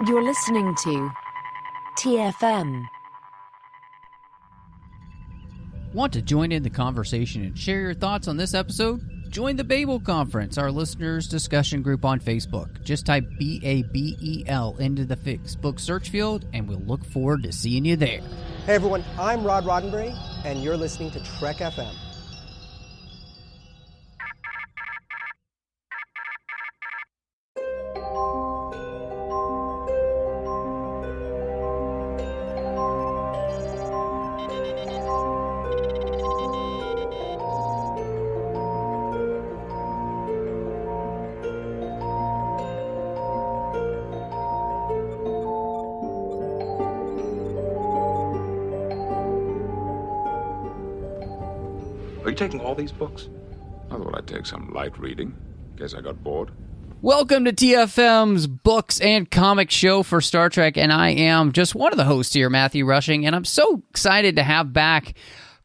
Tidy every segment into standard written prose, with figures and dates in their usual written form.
You're listening to TFM. Want to join in the conversation and share your thoughts on this episode? Join the Babel Conference, our listeners' discussion group on Facebook. Just type BABEL into the Facebook search field, and we'll look forward to seeing you there. Hey everyone, I'm Rod Roddenberry, and you're listening to Trek FM. Are you taking all these books? I thought I'd take some light reading. Guess I got bored. Welcome to TFM's Books and Comics Show for Star Trek, and I am just one of the hosts here, Matthew Rushing, and I'm so excited to have back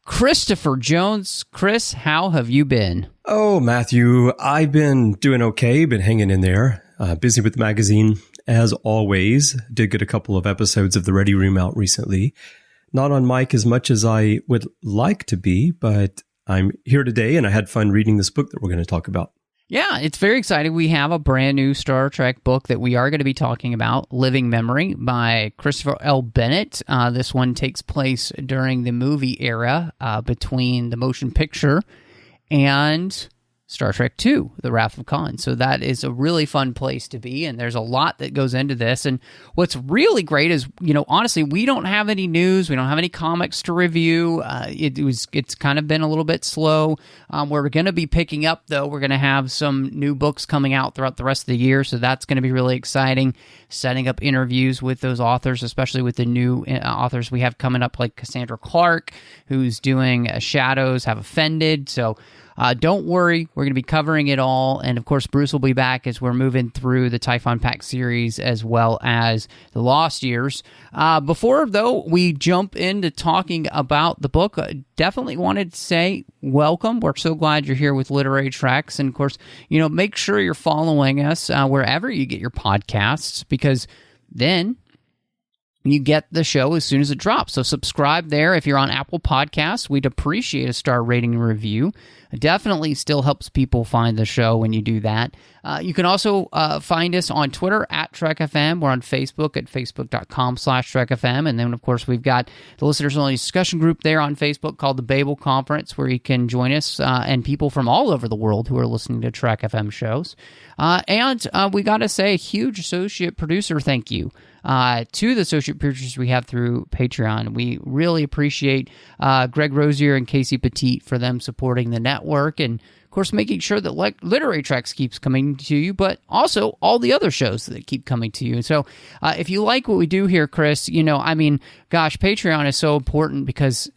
Christopher Jones. Chris, how have you been? Oh, Matthew, I've been doing okay, been hanging in there, busy with the magazine, as always. Did get a couple of episodes of The Ready Room out recently. Not on mic as much as I would like to be, but I'm here today, and I had fun reading this book that we're going to talk about. Yeah, it's very exciting. We have a brand new Star Trek book that we are going to be talking about, Living Memory by Christopher L. Bennett. This one takes place during the movie era between the motion picture and Star Trek II, The Wrath of Khan. So that is a really fun place to be, and there's a lot that goes into this. And what's really great is, honestly, we don't have any news. We don't have any comics to review. It's kind of been a little bit slow. We're going to be picking up, though. We're going to have some new books coming out throughout the rest of the year, so that's going to be really exciting. Setting up interviews with those authors, especially with the new authors we have coming up, like Cassandra Clark, who's doing Shadows Have Offended. So don't worry, we're going to be covering it all. And of course, Bruce will be back as we're moving through the Typhon Pact series as well as the Lost Years. Before, though, we jump into talking about the book, I definitely wanted to say welcome. We're so glad you're here with Literary Treks. And of course, make sure you're following us wherever you get your podcasts, because then you get the show as soon as it drops. So subscribe there. If you're on Apple Podcasts, we'd appreciate a star rating and review. It definitely still helps people find the show when you do that. You can also find us on Twitter at TrekFM. We're on Facebook at facebook.com/TrekFM. And then, of course, we've got the listeners-only discussion group there on Facebook called the Babel Conference, where you can join us and people from all over the world who are listening to Trek FM shows. And we got to say a huge associate producer thank you to the associate producers we have through Patreon. We really appreciate Greg Rozier and Casey Pettitt for them supporting the network, and of course making sure that Literary Treks keeps coming to you, but also all the other shows that keep coming to you. So if you like what we do here, Chris, Patreon is so important because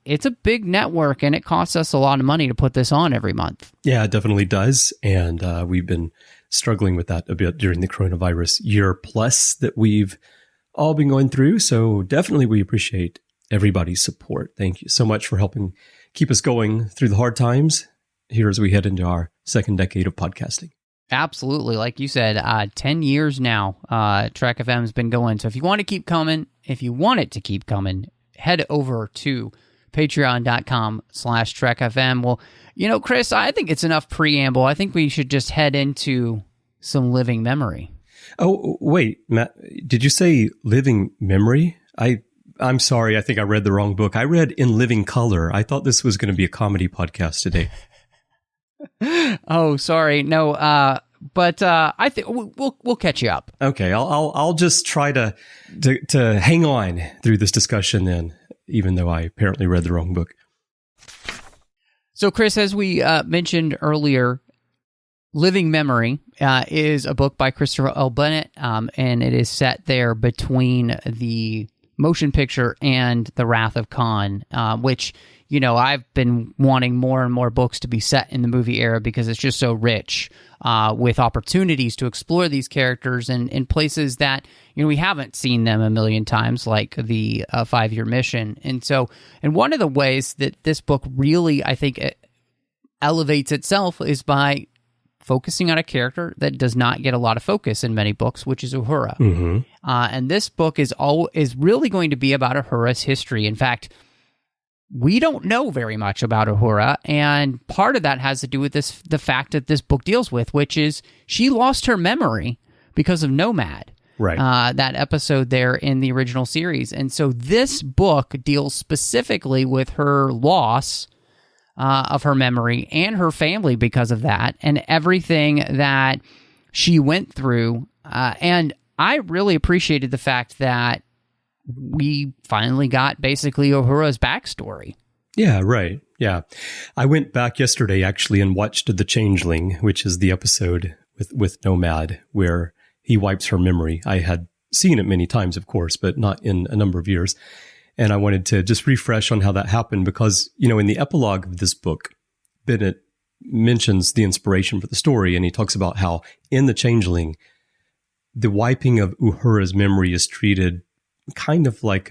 it's a big network and it costs us a lot of money to put this on every month. Yeah, it definitely does. And we've been struggling with that a bit during the coronavirus year plus that we've all been going through. So definitely we appreciate everybody's support. Thank you so much for helping keep us going through the hard times here as we head into our second decade of podcasting. Absolutely. Like you said, 10 years now, Trek FM has been going. So if you want to keep coming, if you want it to keep coming, head over to patreon.com/TrekFM. Well, Chris, I think it's enough preamble. I think we should just head into some living memory. Oh, wait, Matt, did you say living memory? I'm sorry. I think I read the wrong book. I read In Living Color. I thought this was going to be a comedy podcast today. Oh, sorry. No, but I think we'll catch you up. Okay, I'll just try to hang on through this discussion then, even though I apparently read the wrong book. So, Chris, as we mentioned earlier, Living Memory is a book by Christopher L. Bennett, and it is set there between the motion picture and The Wrath of Khan, which, I've been wanting more and more books to be set in the movie era because it's just so rich with opportunities to explore these characters in places that, we haven't seen them a million times, like the 5-year mission. And one of the ways that this book really, I think, elevates itself is by focusing on a character that does not get a lot of focus in many books, which is Uhura. And this book is really going to be about Uhura's history. In fact, we don't know very much about Uhura, and part of that has to do with the fact that this book deals with, which is she lost her memory because of Nomad. Right. That episode there in the original series. And so this book deals specifically with her loss of her memory and her family because of that, and everything that she went through. And I really appreciated the fact that we finally got basically Uhura's backstory. Yeah, right. Yeah. I went back yesterday actually and watched The Changeling, which is the episode with Nomad where he wipes her memory. I had seen it many times, of course, but not in a number of years. And I wanted to just refresh on how that happened because, in the epilogue of this book, Bennett mentions the inspiration for the story, and he talks about how in The Changeling, the wiping of Uhura's memory is treated kind of like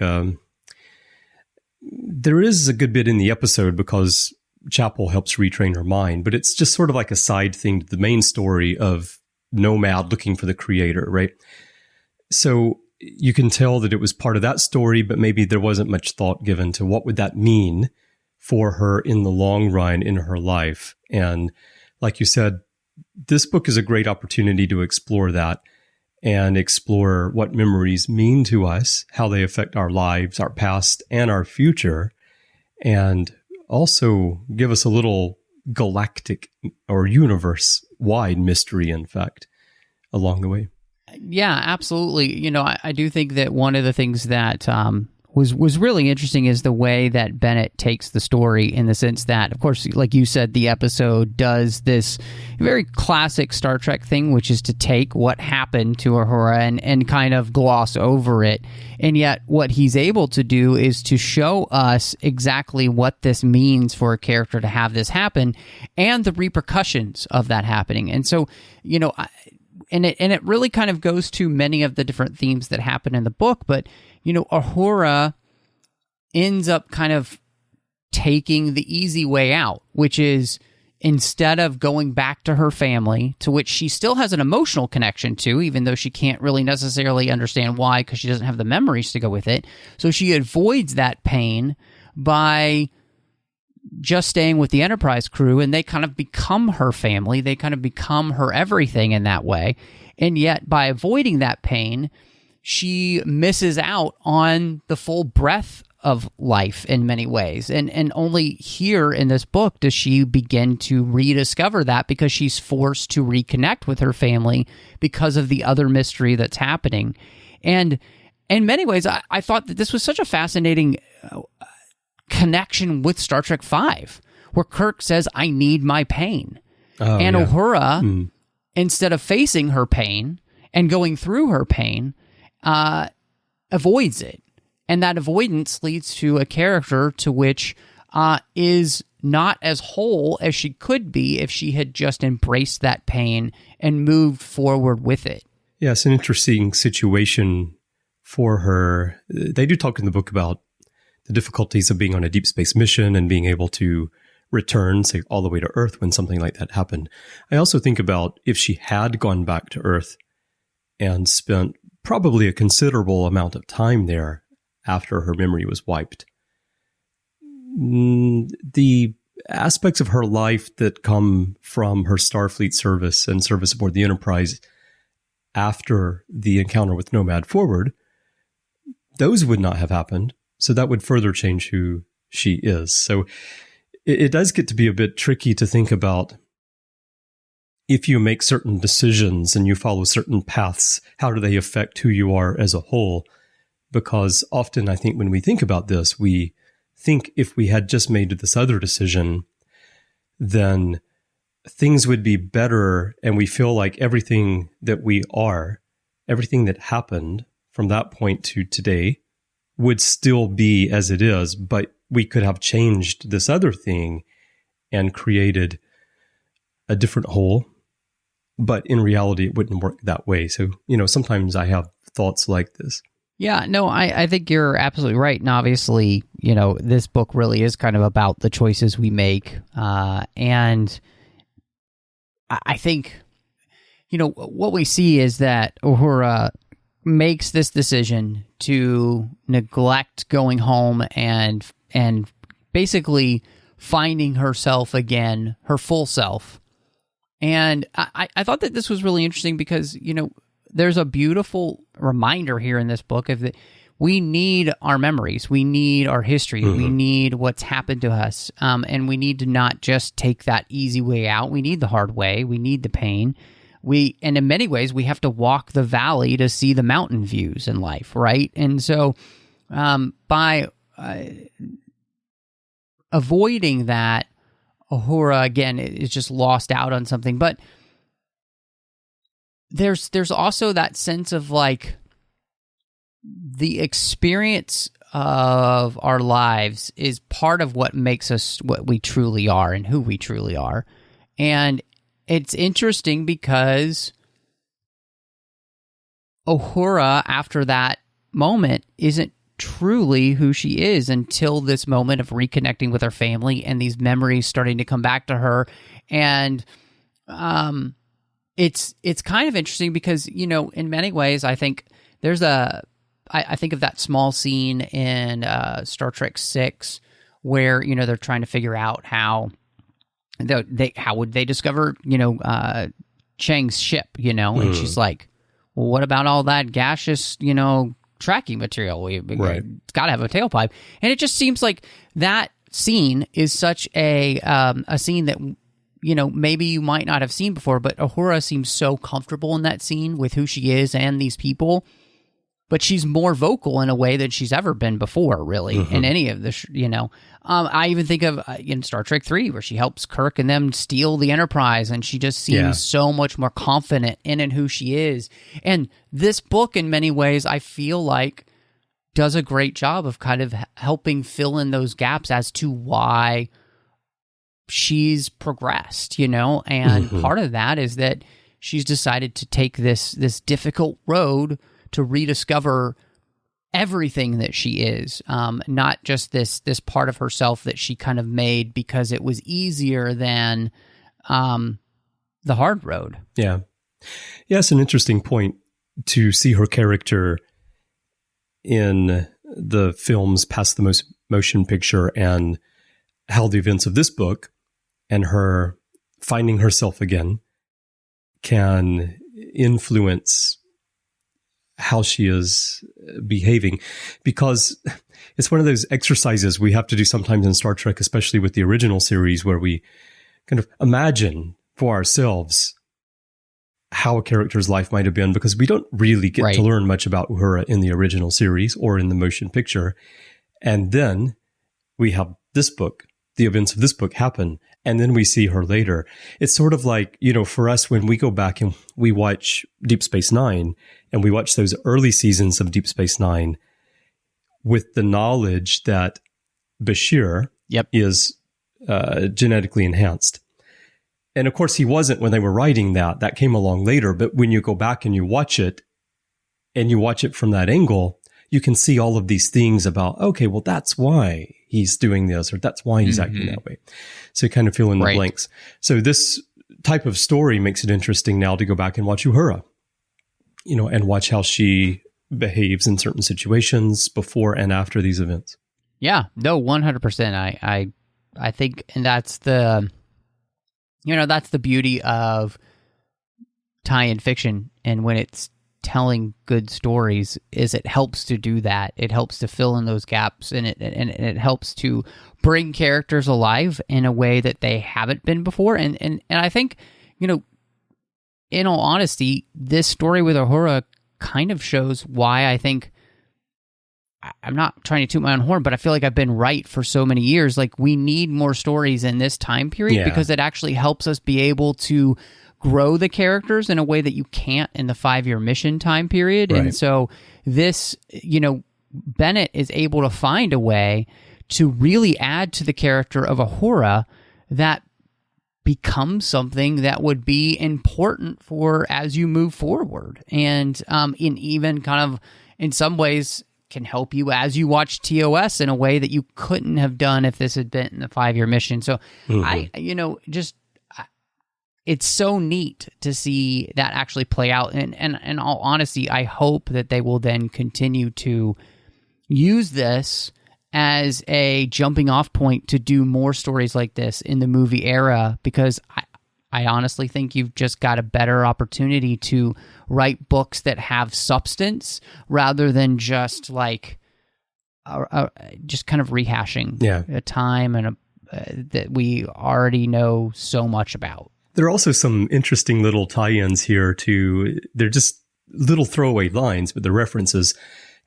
there is a good bit in the episode because Chapel helps retrain her mind, but it's just sort of like a side thing to the main story of Nomad looking for the creator, right? So you can tell that it was part of that story, but maybe there wasn't much thought given to what would that mean for her in the long run in her life. And like you said, this book is a great opportunity to explore that and explore what memories mean to us, how they affect our lives, our past, and our future, and also give us a little galactic or universe-wide mystery, in fact, along the way. Yeah, absolutely. I do think that one of the things that was really interesting is the way that Bennett takes the story, in the sense that, of course, like you said, the episode does this very classic Star Trek thing, which is to take what happened to Uhura and kind of gloss over it. And yet what he's able to do is to show us exactly what this means for a character to have this happen and the repercussions of that happening. And so, and it really kind of goes to many of the different themes that happen in the book, but Uhura ends up kind of taking the easy way out, which is, instead of going back to her family, to which she still has an emotional connection to, even though she can't really necessarily understand why, because she doesn't have the memories to go with it. So she avoids that pain by just staying with the Enterprise crew, and they kind of become her family. They kind of become her everything in that way. And yet, by avoiding that pain, she misses out on the full breadth of life in many ways. And only here in this book does she begin to rediscover that, because she's forced to reconnect with her family because of the other mystery that's happening. And in many ways, I thought that this was such a fascinating connection with Star Trek V, where Kirk says, "I need my pain." Uhura, instead of facing her pain and going through her pain, avoids it. And that avoidance leads to a character to which is not as whole as she could be if she had just embraced that pain and moved forward with it. Yeah, it's an interesting situation for her. They do talk in the book about the difficulties of being on a deep space mission and being able to return, say, all the way to Earth when something like that happened. I also think about if she had gone back to Earth and spent probably a considerable amount of time there after her memory was wiped. The aspects of her life that come from her Starfleet service and service aboard the Enterprise after the encounter with Nomad forward, those would not have happened. So that would further change who she is. So it does get to be a bit tricky to think about, if you make certain decisions and you follow certain paths, how do they affect who you are as a whole? Because often I think when we think about this, we think if we had just made this other decision, then things would be better, and we feel like everything that we are, everything that happened from that point to today, would still be as it is, but we could have changed this other thing and created a different whole. But in reality, it wouldn't work that way. So, sometimes I have thoughts like this. Yeah, no, I think you're absolutely right. And obviously, this book really is kind of about the choices we make. And I think, what we see is that Uhura makes this decision to neglect going home and basically finding herself again, her full self. And I thought that this was really interesting because, there's a beautiful reminder here in this book of that we need our memories, we need our history, we need what's happened to us, and we need to not just take that easy way out. We need the hard way. We need the pain. And in many ways, we have to walk the valley to see the mountain views in life, right? And so by avoiding that, Uhura, again, is just lost out on something. But there's also that sense of like the experience of our lives is part of what makes us what we truly are and who we truly are. And it's interesting because Uhura, after that moment, isn't truly who she is until this moment of reconnecting with her family and these memories starting to come back to her. And it's kind of interesting because, in many ways, I think there's I think of that small scene in Star Trek VI where, they're trying to figure out how would they discover, Chang's ship, and she's like, well, what about all that gaseous, tracking material? It's got to have a tailpipe. And it just seems like that scene is such a scene that, maybe you might not have seen before, but Uhura seems so comfortable in that scene with who she is and these people. But she's more vocal in a way than she's ever been before, really, in any of this, I even think of in Star Trek 3, where she helps Kirk and them steal the Enterprise, and she just seems so much more confident in who she is. And this book, in many ways, I feel like does a great job of kind of helping fill in those gaps as to why she's progressed, And part of that is that she's decided to take this difficult road to rediscover everything that she is, not just this part of herself that she kind of made because it was easier than the hard road. Yeah. Yeah, it's an interesting point to see her character in the films past the motion picture and how the events of this book and her finding herself again can influence how she is behaving, because it's one of those exercises we have to do sometimes in Star Trek, especially with the original series, where we kind of imagine for ourselves how a character's life might have been, because we don't really get to learn much about Uhura in the original series or in the motion picture. And then we have this book, the events of this book happen, and then we see her later. It's sort of like, for us, when we go back and we watch Deep Space Nine, and we watch those early seasons of Deep Space Nine with the knowledge that Bashir is genetically enhanced. And of course, he wasn't when they were writing that. That came along later. But when you go back and you watch it from that angle, you can see all of these things about, okay, well, that's why he's doing this, or that's why he's acting that way. So you kind of fill in the blanks. So this type of story makes it interesting now to go back and watch Uhura, and watch how she behaves in certain situations before and after these events. Yeah, no, 100%. I think, and that's the, that's the beauty of tie-in fiction, and when it's telling good stories, is it helps to do that. It helps to fill in those gaps, and it helps to bring characters alive in a way that they haven't been before. And I think, in all honesty, this story with Uhura kind of shows why I think, I'm not trying to toot my own horn, but I feel like I've been right for so many years. Like, we need more stories in this time period because it actually helps us be able to grow the characters in a way that you can't in the 5-year mission time period. Right. And so this, Bennett is able to find a way to really add to the character of Uhura that becomes something that would be important for as you move forward. And in even kind of, in some ways, can help you as you watch TOS in a way that you couldn't have done if this had been in the 5-year mission. So it's so neat to see that actually play out. And in all honesty, I hope that they will then continue to use this as a jumping off point to do more stories like this in the movie era, because I honestly think you've just got a better opportunity to write books that have substance rather than just like just kind of rehashing a time and that we already know so much about. There are also some interesting little tie-ins here to, they're just little throwaway lines, but the references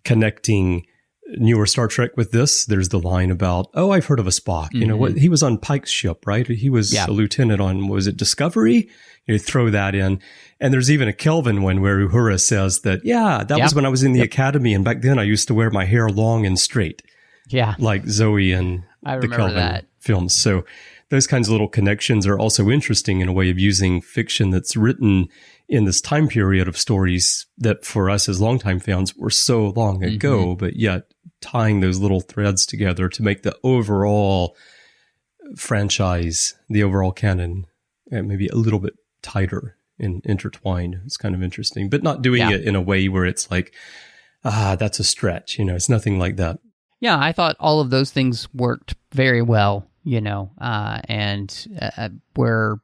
connecting newer Star Trek with this. There's the line about, oh, I've heard of a Spock. You know, what he was on Pike's ship, right? He was a lieutenant on, was it Discovery? You throw that in. And there's even a Kelvin one where Uhura says that, that was when I was in the academy, and back then I used to wear my hair long and straight. Yeah. Like Zoe and the Kelvin films. So those kinds of little connections are also interesting in a way of using fiction that's written in this time period of stories that for us as longtime fans were so long ago, but yet tying those little threads together to make the overall franchise, the overall canon, maybe a little bit tighter and intertwined. It's kind of interesting, but not doing it in a way where it's like, that's a stretch. You know, it's nothing like that. Yeah, I thought all of those things worked very well, you know, we're,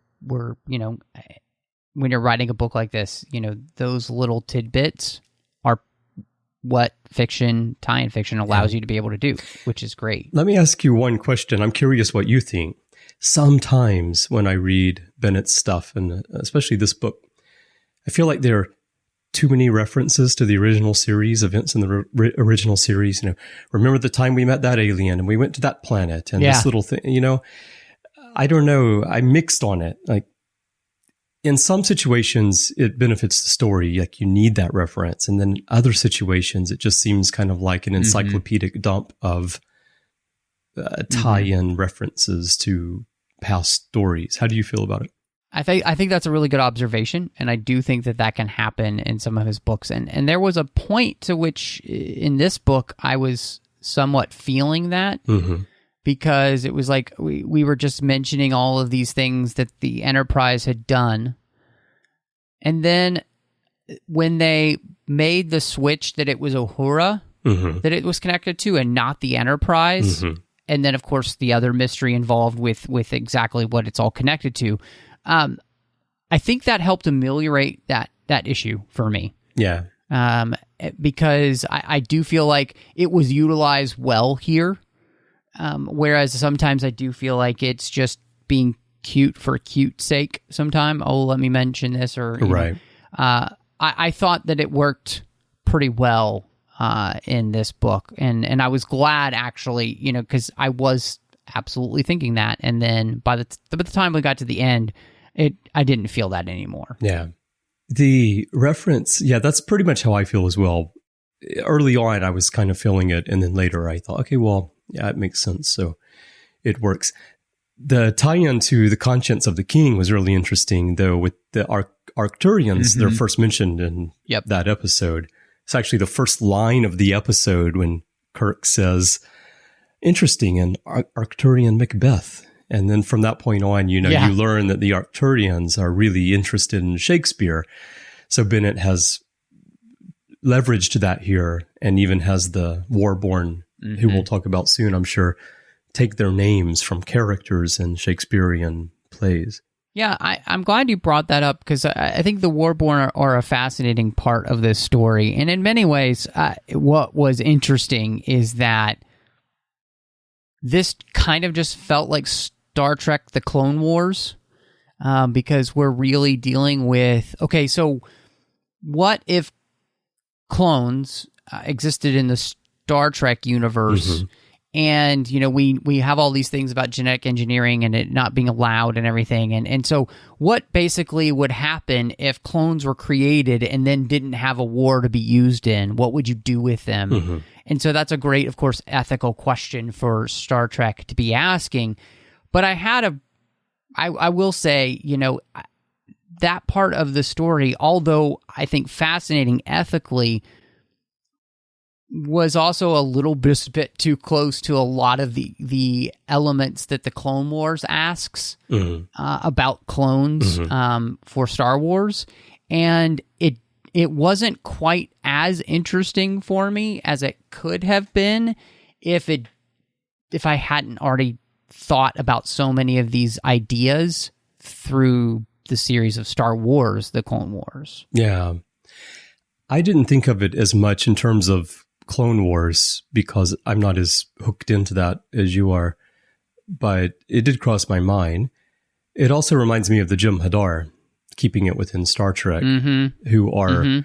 you know, when you're writing a book like this, you know, those little tidbits are what fiction, tie-in fiction allows you to be able to do, which is great. Let me ask you one question. I'm curious what you think. Sometimes when I read Bennett's stuff, and especially this book, I feel like there are too many references to the original series, events in the original series. You know, remember the time we met that alien and we went to that planet and this little thing, you know, I don't know. I'm mixed on it. Like, in some situations, it benefits the story. Like, you need that reference. And then in other situations, it just seems kind of like an encyclopedic dump of tie-in references to past stories. How do you feel about it? I think that's a really good observation, and I do think that can happen in some of his books. And there was a point to which in this book I was somewhat feeling that, because it was like we were just mentioning all of these things that the Enterprise had done, and then when they made the switch that it was Uhura that it was connected to and not the Enterprise, and then of course the other mystery involved with exactly what it's all connected to. I think that helped ameliorate that issue for me. Yeah. Because I do feel like it was utilized well here. Whereas sometimes I do feel like it's just being cute for cute's sake sometime. Oh, let me mention this or, right. I thought that it worked pretty well, in this book. And I was glad actually, you know, cause I was absolutely thinking that. And then by the time we got to the end, I didn't feel that anymore. Yeah. The reference, that's pretty much how I feel as well. Early on, I was kind of feeling it. And then later I thought, okay, well, it makes sense. So it works. The tie-in to the conscience of the king was really interesting, though, with the Arcturians. They're first mentioned in that episode. It's actually the first line of the episode when Kirk says, interesting, an Arcturian Macbeth. And then from that point on, you know, you learn that the Arcturians are really interested in Shakespeare. So Bennett has leveraged that here, and even has the Warborn, who we'll talk about soon, I'm sure, take their names from characters in Shakespearean plays. Yeah, I'm glad you brought that up, because I think the Warborn are a fascinating part of this story. And in many ways, what was interesting is that this kind of just felt like Star Trek: The Clone Wars, because we're really dealing with, okay, so what if clones existed in the Star Trek universe, and, you know, we have all these things about genetic engineering and it not being allowed and everything, and so what basically would happen if clones were created and then didn't have a war to be used in? What would you do with them? And so that's a great, of course, ethical question for Star Trek to be asking. But I will say, you know, that part of the story, although I think fascinating ethically, was also a little bit too close to a lot of the elements that the Clone Wars asks about clones for Star Wars, and it wasn't quite as interesting for me as it could have been if I hadn't already thought about so many of these ideas through the series of Star Wars, the Clone Wars. Yeah. I didn't think of it as much in terms of Clone Wars because I'm not as hooked into that as you are, but it did cross my mind. It also reminds me of the Jem'Hadar, keeping it within Star Trek, who are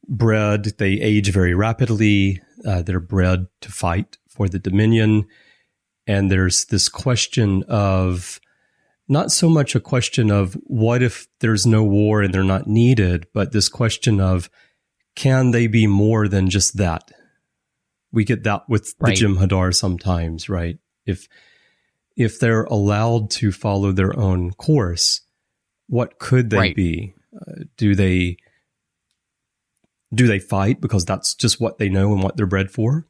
bred, they age very rapidly, they're bred to fight for the Dominion, and there's this question of, not so much a question of what if there's no war and they're not needed, but this question of, can they be more than just that? We get that with the Jem'Hadar sometimes, right? If they're allowed to follow their own course, what could they be? Do they fight because that's just what they know and what they're bred for?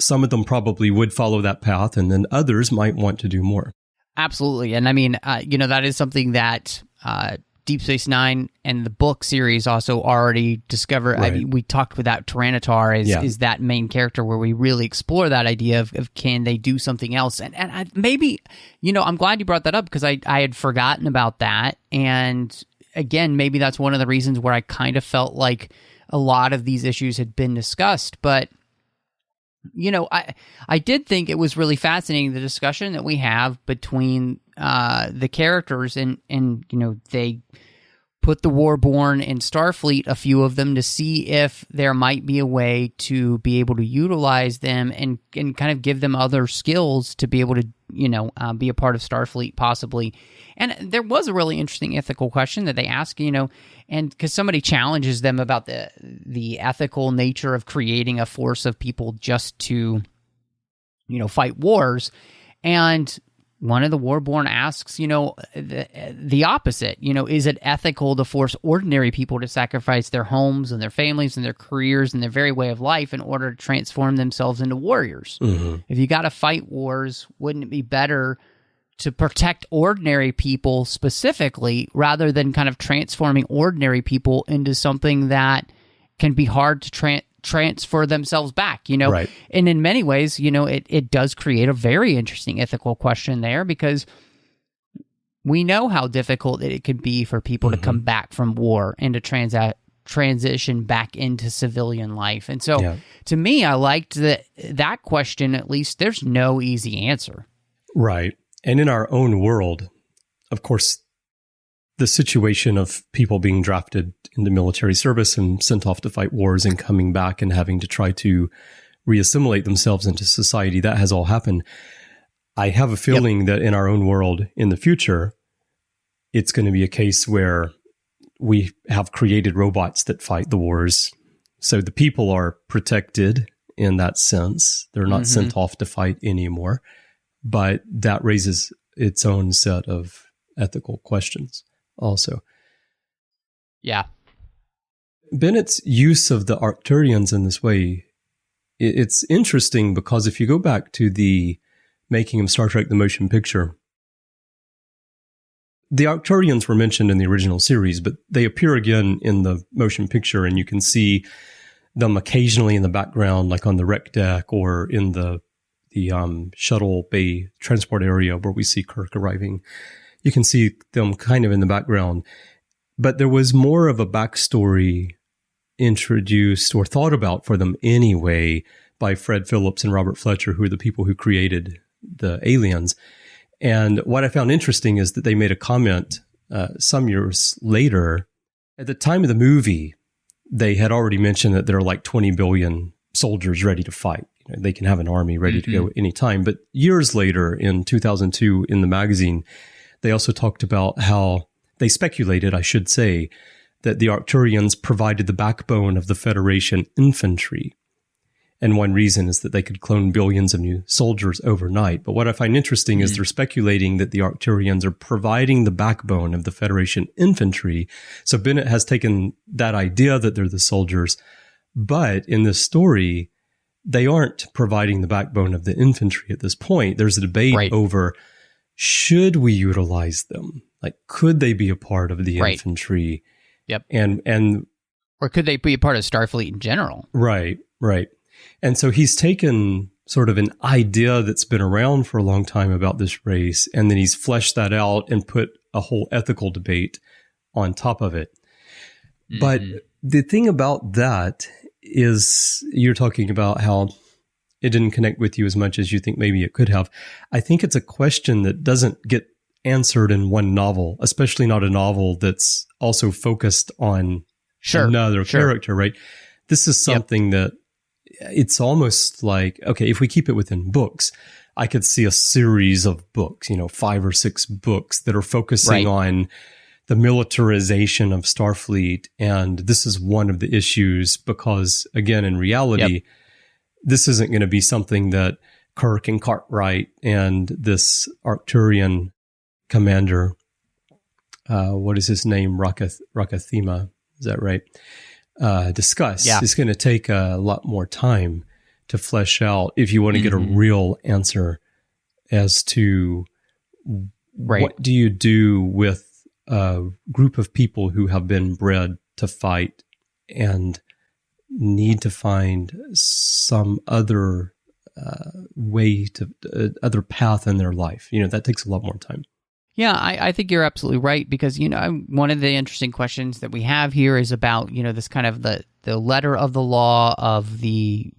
Some of them probably would follow that path, and then others might want to do more. Absolutely. And I mean, that is something that Deep Space Nine and the book series also already discovered. Right. I mean, we talked about Tyranitar is that main character where we really explore that idea of can they do something else? And maybe, I'm glad you brought that up because I had forgotten about that. And again, maybe that's one of the reasons where I kind of felt like a lot of these issues had been discussed. But I did think it was really fascinating, the discussion that we have between the characters and they put the Warborn in Starfleet, a few of them, to see if there might be a way to be able to utilize them and kind of give them other skills to be able to, be a part of Starfleet possibly. And there was a really interesting ethical question that they ask, and because somebody challenges them about the ethical nature of creating a force of people just to, fight wars. And one of the Warborn asks, the opposite, is it ethical to force ordinary people to sacrifice their homes and their families and their careers and their very way of life in order to transform themselves into warriors? If you got to fight wars, wouldn't it be better to protect ordinary people specifically rather than kind of transforming ordinary people into something that can be hard to transfer themselves back, Right. And in many ways, it does create a very interesting ethical question there because we know how difficult it could be for people to come back from war and to transition back into civilian life. And so to me, I liked that question, at least there's no easy answer. Right. And in our own world, of course, the situation of people being drafted into military service and sent off to fight wars and coming back and having to try to reassimilate themselves into society, that has all happened. I have a feeling that in our own world in the future, it's going to be a case where we have created robots that fight the wars. So the people are protected in that sense. They're not sent off to fight anymore. But that raises its own set of ethical questions also. Yeah. Bennett's use of the Arcturians in this way, it's interesting because if you go back to the making of Star Trek the Motion Picture, the Arcturians were mentioned in the original series, but they appear again in the motion picture, and you can see them occasionally in the background, like on the rec deck or in the shuttle bay transport area where we see Kirk arriving. You can see them kind of in the background. But there was more of a backstory introduced or thought about for them anyway by Fred Phillips and Robert Fletcher, who are the people who created the aliens. And what I found interesting is that they made a comment some years later. At the time of the movie, they had already mentioned that there are like 20 billion soldiers ready to fight. They can have an army ready to go at any time. But years later, in 2002, in the magazine, they also talked about how they speculated, I should say, that the Arcturians provided the backbone of the Federation infantry. And one reason is that they could clone billions of new soldiers overnight. But what I find interesting is they're speculating that the Arcturians are providing the backbone of the Federation infantry. So Bennett has taken that idea that they're the soldiers, But in this story, they aren't providing the backbone of the infantry at this point. There's a debate over, should we utilize them? Like, could they be a part of the infantry? Yep. And or could they be a part of Starfleet in general? Right. And so he's taken sort of an idea that's been around for a long time about this race, and then he's fleshed that out and put a whole ethical debate on top of it. Mm-hmm. But the thing about that is, you're talking about how it didn't connect with you as much as you think maybe it could have. I think it's a question that doesn't get answered in one novel, especially not a novel that's also focused on another character, right? This is something that it's almost like, okay, if we keep it within books, I could see a series of books, 5 or 6 books that are focusing on the militarization of Starfleet. And this is one of the issues because, again, in reality, this isn't going to be something that Kirk and Cartwright and this Arcturian commander, what is his name? Rakathima. Is that right? Discuss. Yeah. It's going to take a lot more time to flesh out if you want to get a real answer as to what do you do with a group of people who have been bred to fight and need to find some other way to other path in their life. That takes a lot more time. Yeah, I think you're absolutely right because, one of the interesting questions that we have here is about, this kind of the letter of the law of the,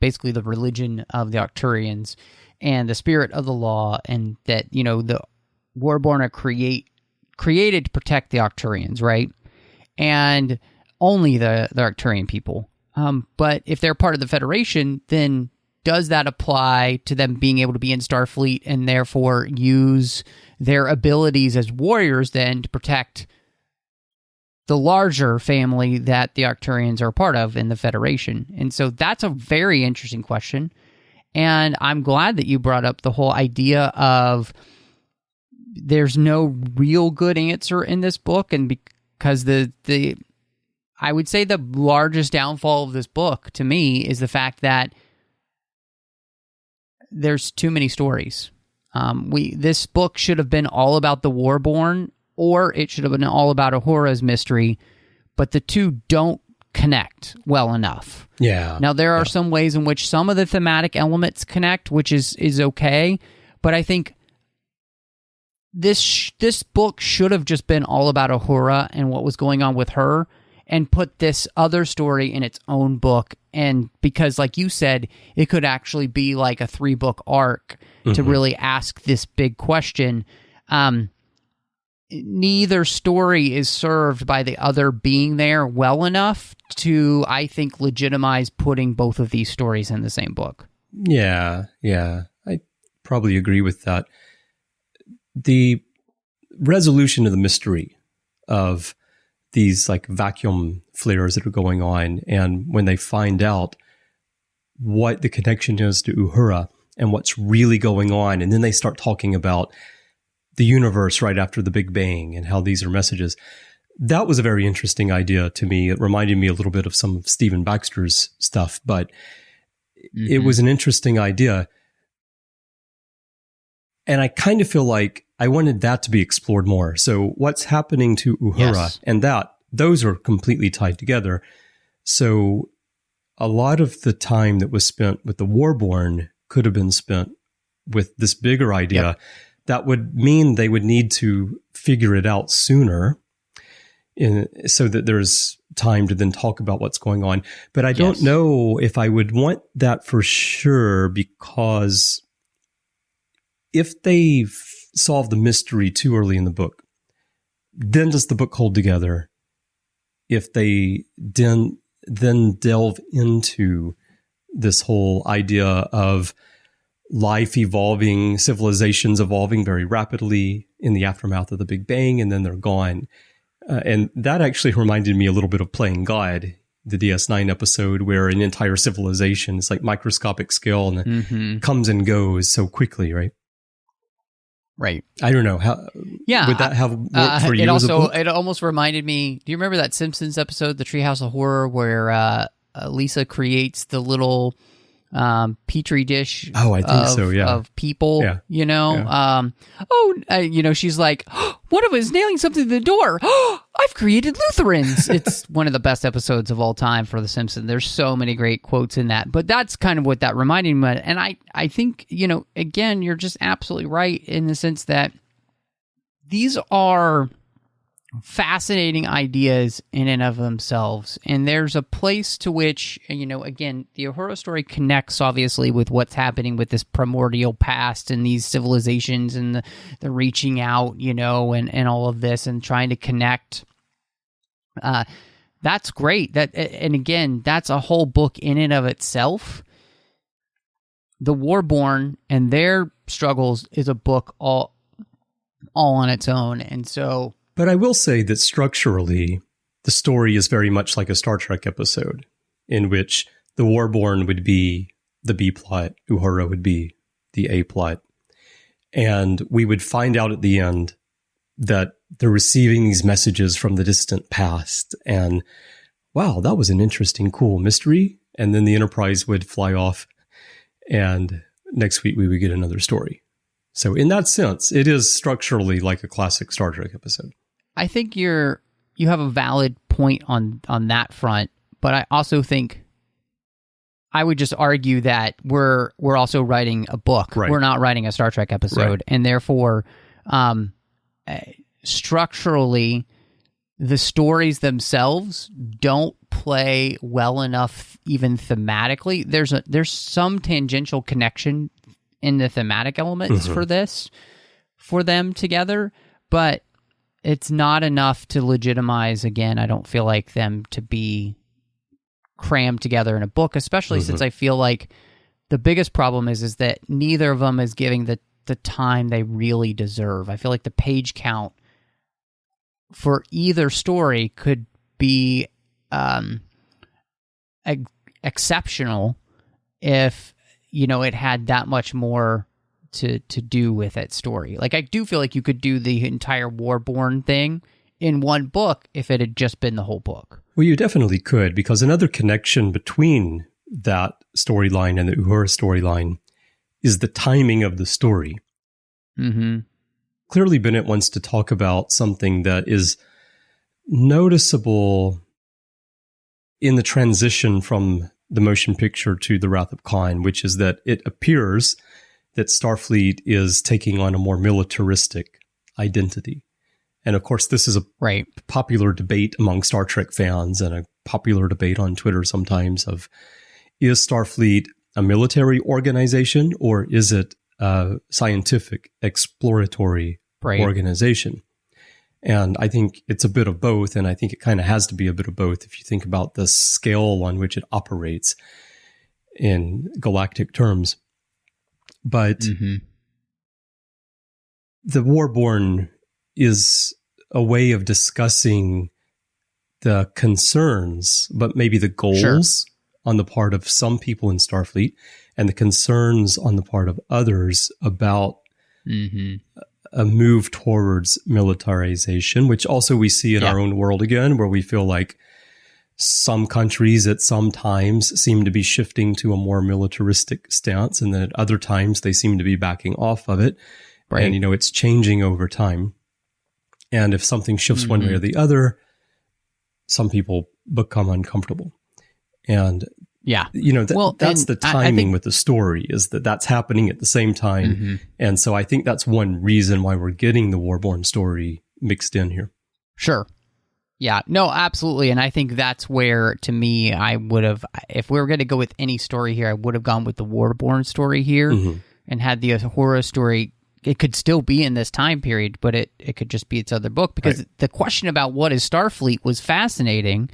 basically the religion of the Arcturians and the spirit of the law, and that, the Warborn are created to protect the Arcturians, right? And only the Arcturian people. But if they're part of the Federation, then does that apply to them being able to be in Starfleet and therefore use their abilities as warriors then to protect the larger family that the Arcturians are a part of in the Federation? And so that's a very interesting question. And I'm glad that you brought up the whole idea of there's no real good answer in this book. And because I would say the largest downfall of this book to me is the fact that there's too many stories. This book should have been all about the Warborn, or it should have been all about Uhura's mystery, but the two don't connect well enough. Yeah. Now, there are some ways in which some of the thematic elements connect, which is okay, but I think this book should have just been all about Uhura and what was going on with her, and put this other story in its own book. And because, like you said, it could actually be like a 3-book arc to really ask this big question. Neither story is served by the other being there well enough to, I think, legitimize putting both of these stories in the same book. Yeah. I probably agree with that. The resolution of the mystery of these like vacuum flares that are going on, and when they find out what the connection is to Uhura and what's really going on, and then they start talking about the universe right after the Big Bang and how these are messages. That was a very interesting idea to me. It reminded me a little bit of some of Stephen Baxter's stuff, but it was an interesting idea. And I kind of feel like I wanted that to be explored more. So what's happening to Uhura and those are completely tied together. So a lot of the time that was spent with the Warborn could have been spent with this bigger idea. Yep. That would mean they would need to figure it out sooner so that there's time to then talk about what's going on. But I don't know if I would want that for sure, because if they solve the mystery too early in the book, then does the book hold together? If they then delve into this whole idea of life evolving, civilizations evolving very rapidly in the aftermath of the Big Bang, and then they're gone. And that actually reminded me a little bit of Playing God, the DS9 episode, where an entire civilization is like microscopic scale and comes and goes so quickly, right? Right. I don't know how. Yeah. Would that have worked for you? It almost reminded me. Do you remember that Simpsons episode, The Treehouse of Horror, where Lisa creates the little petri dish. Oh, I think so. Yeah, of people. Yeah. You know. Yeah. She's like, one of us nailing something to the door. I've created Lutherans. It's one of the best episodes of all time for The Simpsons. There's so many great quotes in that, but that's kind of what that reminded me of. And I think, again, you're just absolutely right in the sense that these are fascinating ideas in and of themselves. And there's a place to which, again, the Uhura story connects obviously with what's happening with this primordial past and these civilizations and the reaching out, and all of this and trying to connect. That's great. And again, that's a whole book in and of itself. The Warborn and their struggles is a book all on its own. And so, but I will say that structurally, the story is very much like a Star Trek episode in which the Warborn would be the B plot, Uhura would be the A plot. And we would find out at the end that they're receiving these messages from the distant past. And wow, that was an interesting, cool mystery. And then the Enterprise would fly off. And next week we would get another story. So in that sense, it is structurally like a classic Star Trek episode. I think you have a valid point on that front, but I also think I would just argue that we're also writing a book. Right. We're not writing a Star Trek episode, Right. and therefore, structurally, the stories themselves don't play well enough, even thematically. There's some tangential connection in the thematic elements for them together, but it's not enough to legitimize, again, I don't feel like them to be crammed together in a book, especially since I feel like the biggest problem is that neither of them is giving the time they really deserve. I feel like the page count for either story could be exceptional if, it had that much more to do with its story. Like, I do feel like you could do the entire Warborn thing in one book if it had just been the whole book. Well, you definitely could, because another connection between that storyline and the Uhura storyline is the timing of the story. Mm-hmm. Clearly, Bennett wants to talk about something that is noticeable in the transition from the motion picture to The Wrath of Khan, which is that it appears that Starfleet is taking on a more militaristic identity. And of course, this is a popular debate among Star Trek fans and a popular debate on Twitter sometimes of, is Starfleet a military organization or is it a scientific exploratory organization? And I think it's a bit of both, and I think it kind of has to be a bit of both if you think about the scale on which it operates in galactic terms. But the Warborn is a way of discussing the concerns, but maybe the goals on the part of some people in Starfleet and the concerns on the part of others about a move towards militarization, which also we see in our own world again, where we feel like some countries at some times seem to be shifting to a more militaristic stance, and then at other times they seem to be backing off of it. Right. And, it's changing over time. And if something shifts one way or the other, some people become uncomfortable. And, that's the timing with the story, is that's happening at the same time. And so I think that's one reason why we're getting the Warborn story mixed in here. Sure. Yeah, no, absolutely. And I think that's where, to me, I would have, if we were going to go with any story here, I would have gone with the Warborn story here and had the Uhura story. It could still be in this time period, but it could just be its other book, because the question about what is Starfleet was fascinating.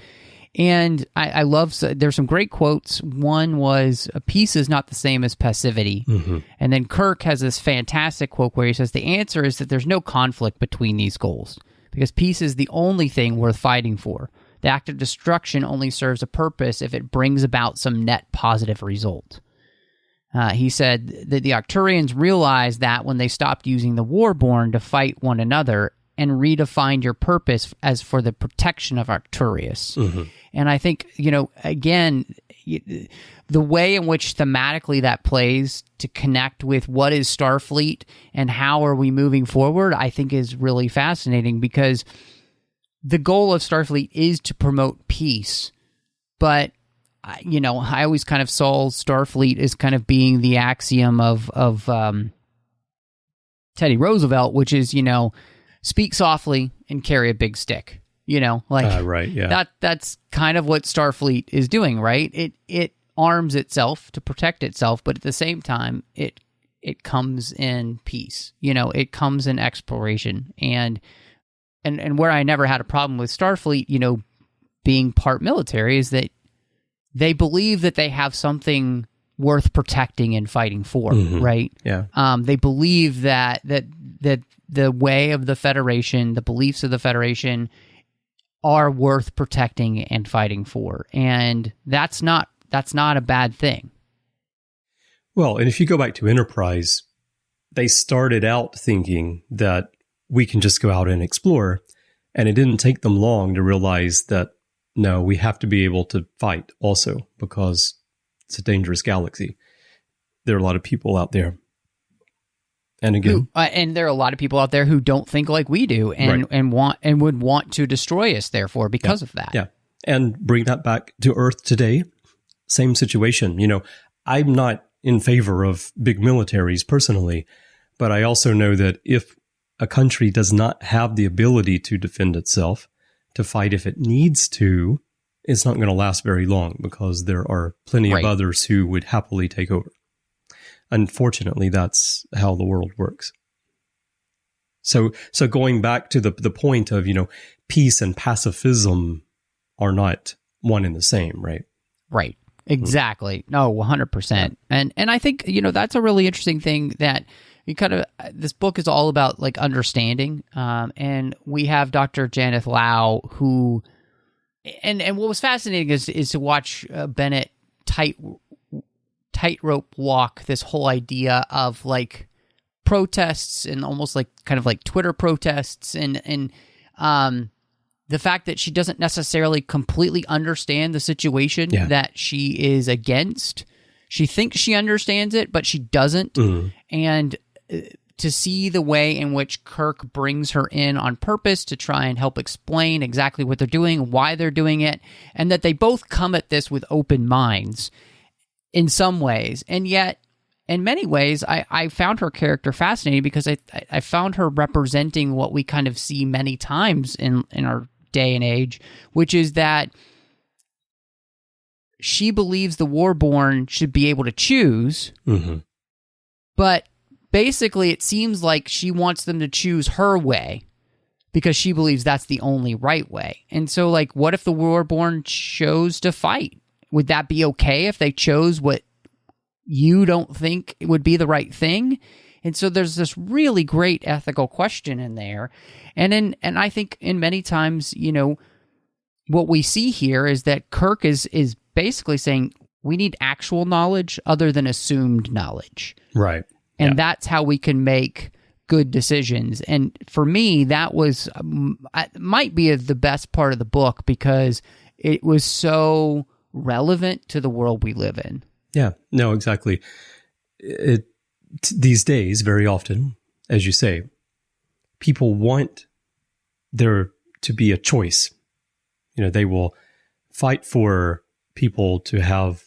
And I love, there's some great quotes. One was, peace is not the same as passivity. And then Kirk has this fantastic quote where he says, the answer is that there's no conflict between these goals, because peace is the only thing worth fighting for. The act of destruction only serves a purpose if it brings about some net positive result. He said that the Arcturians realized that when they stopped using the Warborn to fight one another and redefined your purpose as for the protection of Arcturus. Mm-hmm. And I think, again, the way in which thematically that plays to connect with what is Starfleet and how are we moving forward, I think is really fascinating, because the goal of Starfleet is to promote peace. But, I always kind of saw Starfleet as kind of being the axiom of Teddy Roosevelt, which is, speak softly and carry a big stick. Right, yeah. That's kind of what Starfleet is doing, right? It arms itself to protect itself, but at the same time, it comes in peace. It comes in exploration, and where I never had a problem with Starfleet, being part military, is that they believe that they have something worth protecting and fighting for, right? Yeah. They believe that the way of the Federation, the beliefs of the Federation, are worth protecting and fighting for, and that's not a bad thing. Well, and if you go back to Enterprise, they started out thinking that we can just go out and explore, and it didn't take them long to realize that, no, we have to be able to fight also, because it's a dangerous galaxy. There are a lot of people out there. And again, and there are a lot of people out there who don't think like we do, and would want to destroy us, therefore, because of that. Yeah. And bring that back to Earth today, same situation. I'm not in favor of big militaries personally, but I also know that if a country does not have the ability to defend itself, to fight if it needs to, it's not going to last very long, because there are plenty of others who would happily take over. Unfortunately, that's how the world works. So going back to the point of, peace and pacifism are not one and the same, right? Right. Exactly. No, 100%. And I think, that's a really interesting thing, that you this book is all about like understanding. And we have Dr. Janeth Lau, who, and what was fascinating is to watch Bennett tightrope walk this whole idea of like protests, and almost like kind of like Twitter protests, and the fact that she doesn't necessarily completely understand the situation that she is against. She thinks she understands it, but she doesn't. And to see the way in which Kirk brings her in on purpose to try and help explain exactly what they're doing, why they're doing it, and that they both come at this with open minds in some ways. And yet, in many ways, I found her character fascinating, because I found her representing what we kind of see many times in our day and age, which is that she believes the Warborn should be able to choose, but basically it seems like she wants them to choose her way, because she believes that's the only right way. And so, like, what if the Warborn chose to fight? Would that be okay if they chose what you don't think would be the right thing? And so there's this really great ethical question in there. And I think in many times, what we see here is that Kirk is basically saying we need actual knowledge other than assumed knowledge. Right. And that's how we can make good decisions. And for me, that was might be the best part of the book, because it was so relevant to the world we live in. Yeah, no, exactly. These days, very often, as you say, people want there to be a choice. They will fight for people to have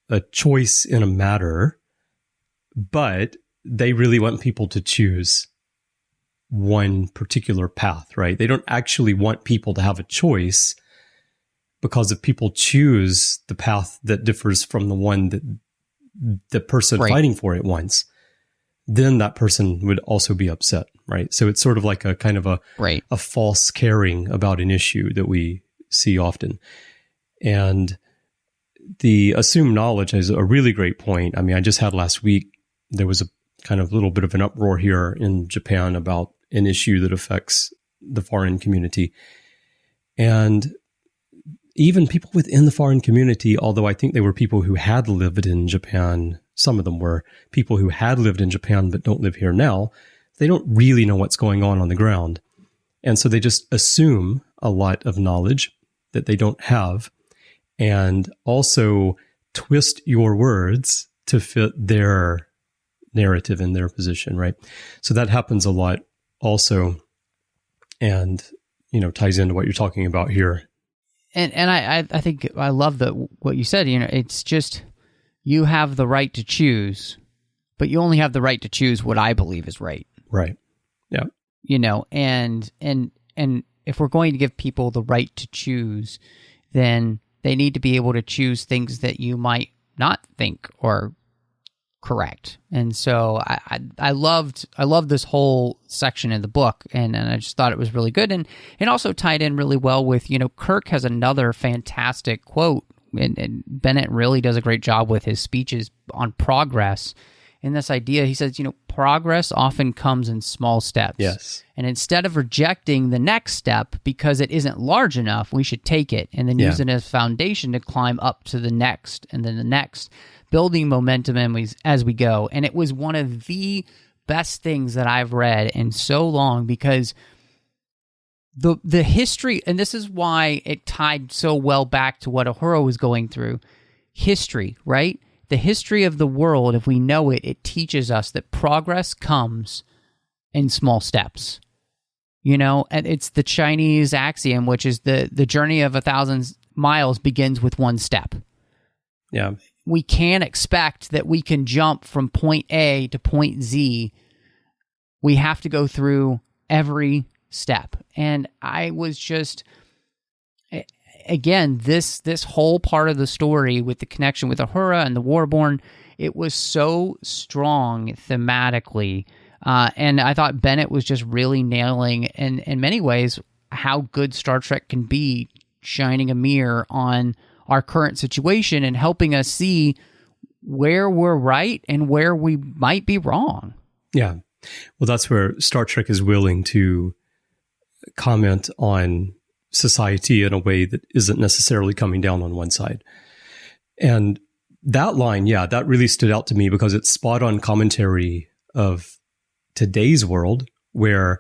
a choice in a matter, but they really want people to choose one particular path, right? They don't actually want people to have a choice, because if people choose the path that differs from the one that the person fighting for it wants, then that person would also be upset, right? So it's sort of like a kind of a false caring about an issue that we see often. And the assumed knowledge is a really great point. I mean, I just had last week, there was a kind of little bit of an uproar here in Japan about an issue that affects the foreign community. And even people within the foreign community, although I think they were people who had lived in Japan, some of them were people who had lived in Japan but don't live here now, they don't really know what's going on the ground. And so they just assume a lot of knowledge that they don't have, and also twist your words to fit their narrative and their position, right? So that happens a lot also, and, ties into what you're talking about here. And I think I love what you said. It's just, you have the right to choose, but you only have the right to choose what I believe is right. Right. Yeah. And if we're going to give people the right to choose, then they need to be able to choose things that you might not think are correct. And so I loved this whole section in the book, and I just thought it was really good, and it also tied in really well with, Kirk has another fantastic quote, and Bennett really does a great job with his speeches on progress. In this idea, he says, progress often comes in small steps. Yes. And instead of rejecting the next step because it isn't large enough, we should take it and then use it as foundation to climb up to the next and then the next, building momentum as we go. And it was one of the best things that I've read in so long, because the history, and this is why it tied so well back to what Uhura was going through, history, right? The history of the world, if we know it, it teaches us that progress comes in small steps. And it's the Chinese axiom, which is the journey of 1,000 miles begins with one step. Yeah. We can't expect that we can jump from point A to point Z. We have to go through every step. And I was just, again, this whole part of the story with the connection with Uhura and the Warborn, it was so strong thematically. And I thought Bennett was just really nailing, in many ways, how good Star Trek can be, shining a mirror on our current situation and helping us see where we're right and where we might be wrong. Yeah. Well, that's where Star Trek is willing to comment on society in a way that isn't necessarily coming down on one side. And that line, that really stood out to me because it's spot on commentary of today's world, where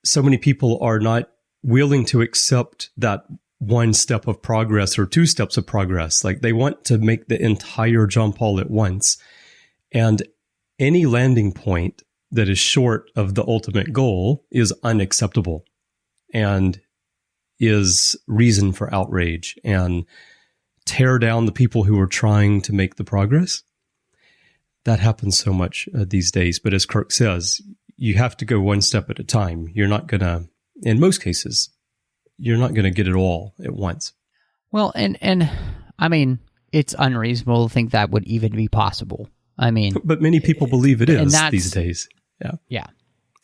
so many people are not willing to accept that one step of progress or two steps of progress. Like, they want to make the entire jump all at once. And any landing point that is short of the ultimate goal is unacceptable and is reason for outrage and tear down the people who are trying to make the progress. That happens so much these days. But as Kirk says, you have to go one step at a time. You're not going to, in most cases, you're not going to get it all at once. Well, and I mean, it's unreasonable to think that would even be possible. I mean, but many people believe it is these days. Yeah. Yeah.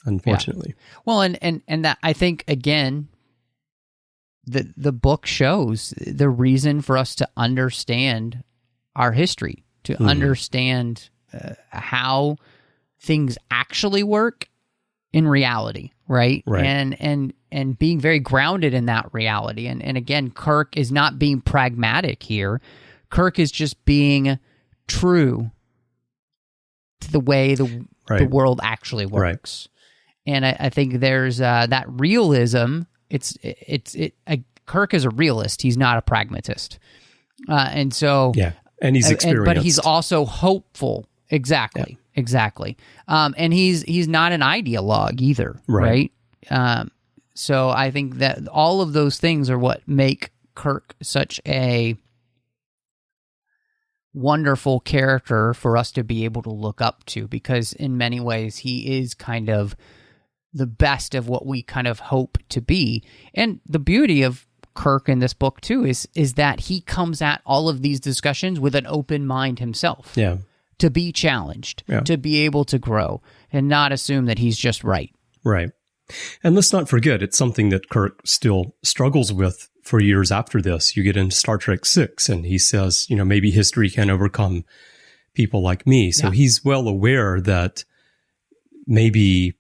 Unfortunately. Yeah. Well, and that, I think, again, the book shows the reason for us to understand our history, to understand how things actually work in reality, right? And being very grounded in that reality. And again, Kirk is not being pragmatic here. Kirk is just being true to the way the world actually works. Right. And I think there's that realism. Kirk is a realist. He's not a pragmatist. And so, and he's experienced, but he's also hopeful. Exactly. And he's not an ideologue either, right? So I think that all of those things are what make Kirk such a wonderful character for us to be able to look up to, because in many ways he is kind of the best of what we kind of hope to be. And the beauty of Kirk in this book too is that he comes at all of these discussions with an open mind himself. Yeah. To be challenged, to be able to grow, and not assume that he's just right. Right. And let's not forget, it's something that Kirk still struggles with for years after this. You get into Star Trek VI, and he says, maybe history can overcome people like me. So he's well aware that maybe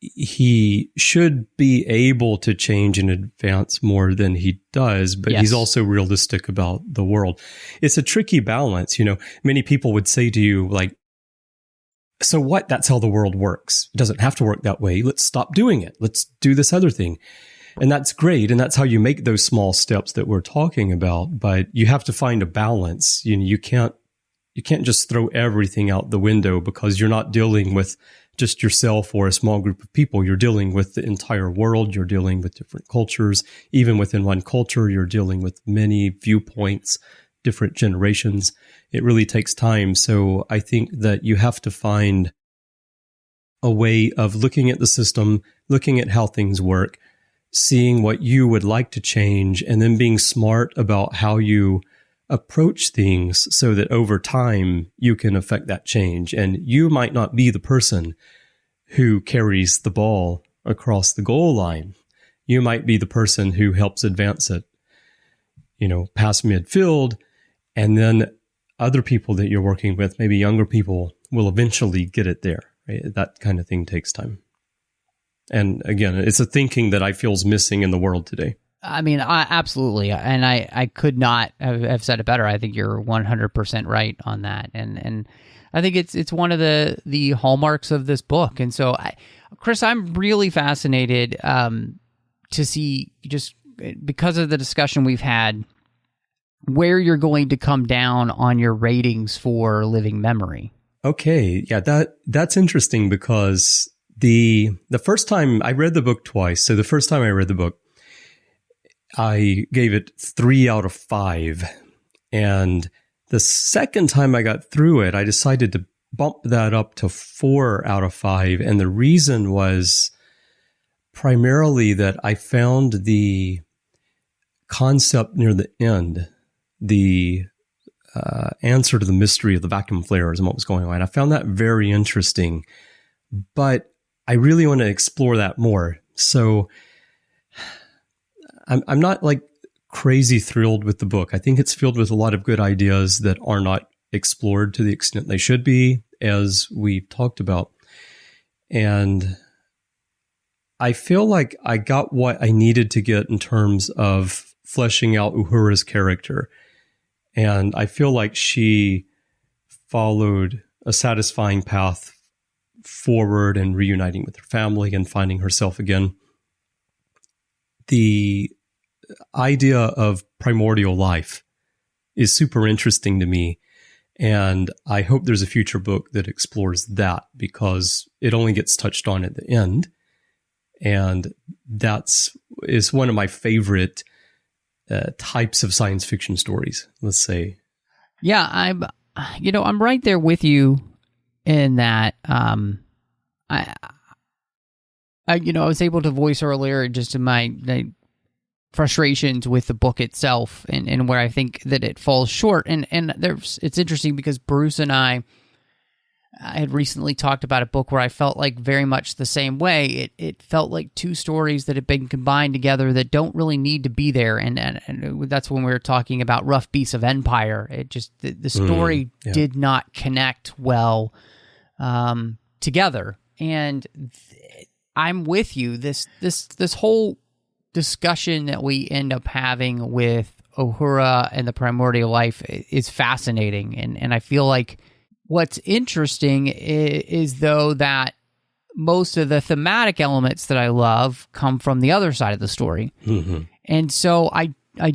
he should be able to change and advance more than he does, but he's also realistic about the world. It's a tricky balance. Many people would say to you, like, So what? That's how the world works. It doesn't have to work that way. Let's stop doing it. Let's do this other thing. And that's great. And that's how you make those small steps that we're talking about. But you have to find a balance. You can't just throw everything out the window, because you're not dealing with just yourself or a small group of people. You're dealing with the entire world. You're dealing with different cultures. Even within one culture, you're dealing with many viewpoints, different generations. It really takes time. So I think that you have to find a way of looking at the system, looking at how things work, seeing what you would like to change, and then being smart about how you approach things so that over time you can affect that change. And you might not be the person who carries the ball across the goal line. You might be the person who helps advance it, past midfield, and then other people that you're working with, maybe younger people, will eventually get it there. Right? That kind of thing takes time. And again, it's a thinking that I feel is missing in the world today. I mean, absolutely. And I could not have said it better. I think you're 100% right on that. And I think it's one of the hallmarks of this book. And so, Chris, I'm really fascinated to see, just because of the discussion we've had, where you're going to come down on your ratings for Living Memory. Okay. Yeah, that's interesting, because the first time I read the book twice. So the first time I read the book, I gave it 3 out of 5. And the second time I got through it, I decided to bump that up to 4 out of 5. And the reason was primarily that I found the concept near the end, the answer to the mystery of the vacuum flares and what was going on. I found that very interesting, but I really want to explore that more. So I'm not like crazy thrilled with the book. I think it's filled with a lot of good ideas that are not explored to the extent they should be, as we've talked about. And I feel like I got what I needed to get in terms of fleshing out Uhura's character. And I feel like she followed a satisfying path forward and reuniting with her family and finding herself again. The idea of primordial life is super interesting to me. And I hope there's a future book that explores that, because it only gets touched on at the end. And is one of my favorite types of science fiction stories, let's say. Yeah, I'm right there with you in that. I was able to voice earlier just in my frustrations with the book itself and where I think that it falls short. And it's interesting because Bruce and I had recently talked about a book where I felt like very much the same way. It felt like two stories that had been combined together that don't really need to be there. And that's when we were talking about Rough Beasts of Empire. It just, the story did not connect well together. And I'm with you. This whole discussion that we end up having with Uhura and the primordial life is fascinating. And I feel like what's interesting is though that most of the thematic elements that I love come from the other side of the story. Mm-hmm. And so I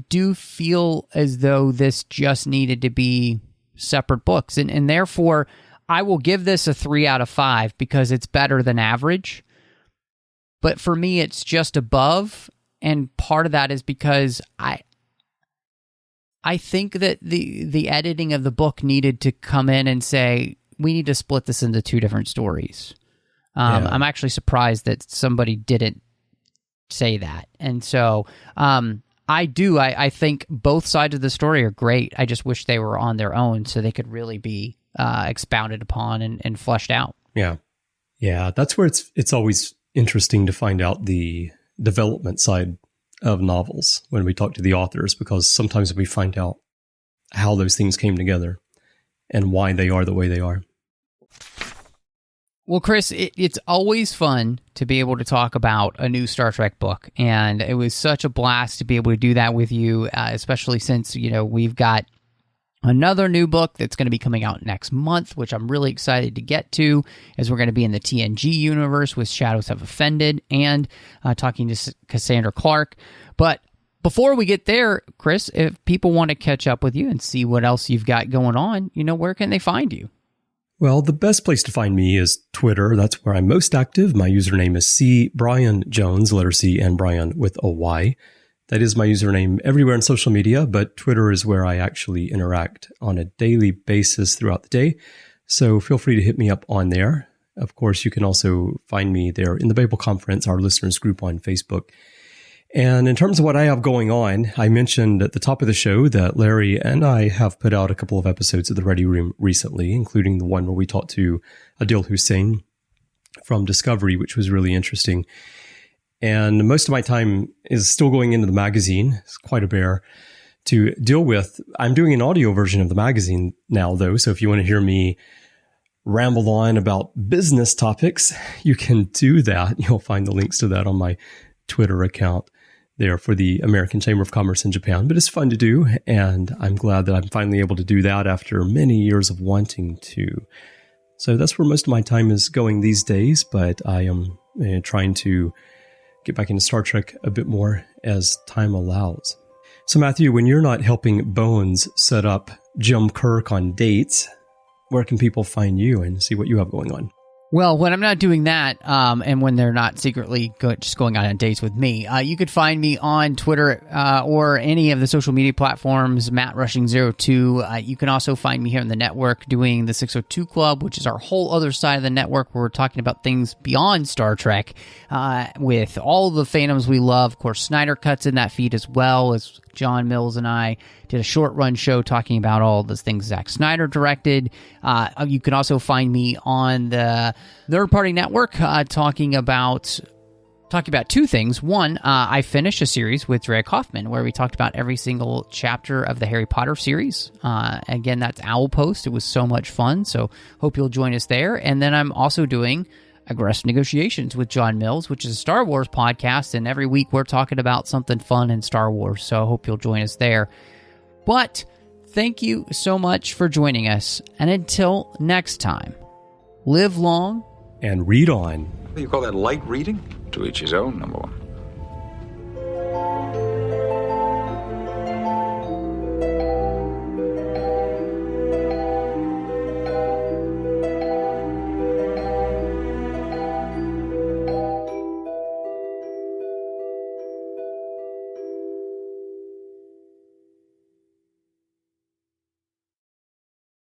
do feel as though this just needed to be separate books. And therefore, I will give this a 3 out of 5 because it's better than average. But for me, it's just above. And part of that is because I think that the editing of the book needed to come in and say, we need to split this into 2 different stories. I'm actually surprised that somebody didn't say that. And so I think both sides of the story are great. I just wish they were on their own so they could really be expounded upon and fleshed out. Yeah. Yeah, that's where it's always interesting to find out the development side of novels when we talk to the authors, because sometimes we find out how those things came together and why they are the way they are. Well, Chris, it's always fun to be able to talk about a new Star Trek book, and it was such a blast to be able to do that with you, especially since we've got Another new book that's going to be coming out next month, which I'm really excited to get to, as we're going to be in the TNG universe with Shadows Have Offended and talking to Cassandra Clark. But before we get there, Chris, if people want to catch up with you and see what else you've got going on, where can they find you? Well, the best place to find me is Twitter. That's where I'm most active. My username is C. Bryan Jones, letter C, and Bryan with a Y. That is my username everywhere on social media, but Twitter is where I actually interact on a daily basis throughout the day. So feel free to hit me up on there. Of course, you can also find me there in the Babel Conference, our listeners group on Facebook. And in terms of what I have going on, I mentioned at the top of the show that Larry and I have put out a couple of episodes of The Ready Room recently, including the one where we talked to Adil Hussein from Discovery, which was really interesting. And most of my time is still going into the magazine. It's quite a bear to deal with. I'm doing an audio version of the magazine now, though. So if you want to hear me ramble on about business topics, you can do that. You'll find the links to that on my Twitter account there for the American Chamber of Commerce in Japan. But it's fun to do. And I'm glad that I'm finally able to do that after many years of wanting to. So that's where most of my time is going these days. But I am trying to get back into Star Trek a bit more as time allows. So Matthew, when you're not helping Bones set up Jim Kirk on dates, where can people find you and see what you have going on? Well, when I'm not doing that, and when they're not secretly just going on dates with me, you could find me on Twitter or any of the social media platforms, MattRushing02. You can also find me here on the network doing the 602 Club, which is our whole other side of the network where we're talking about things beyond Star Trek with all the fandoms we love. Of course, Snyder Cut's in that feed as well, as John Mills and I did a short-run show talking about all the things Zack Snyder directed. You can also find me on the third-party network talking about two things. One, I finished a series with Drea Kaufman where we talked about every single chapter of the Harry Potter series. Again, that's Owlpost. It was so much fun, so hope you'll join us there. And then I'm also doing Aggressive Negotiations with John Mills, which is a Star Wars podcast, and every week we're talking about something fun in Star Wars, so I hope you'll join us there. But thank you so much for joining us, and until next time, live long and read on. What do you call that, light reading? To each his own, number one.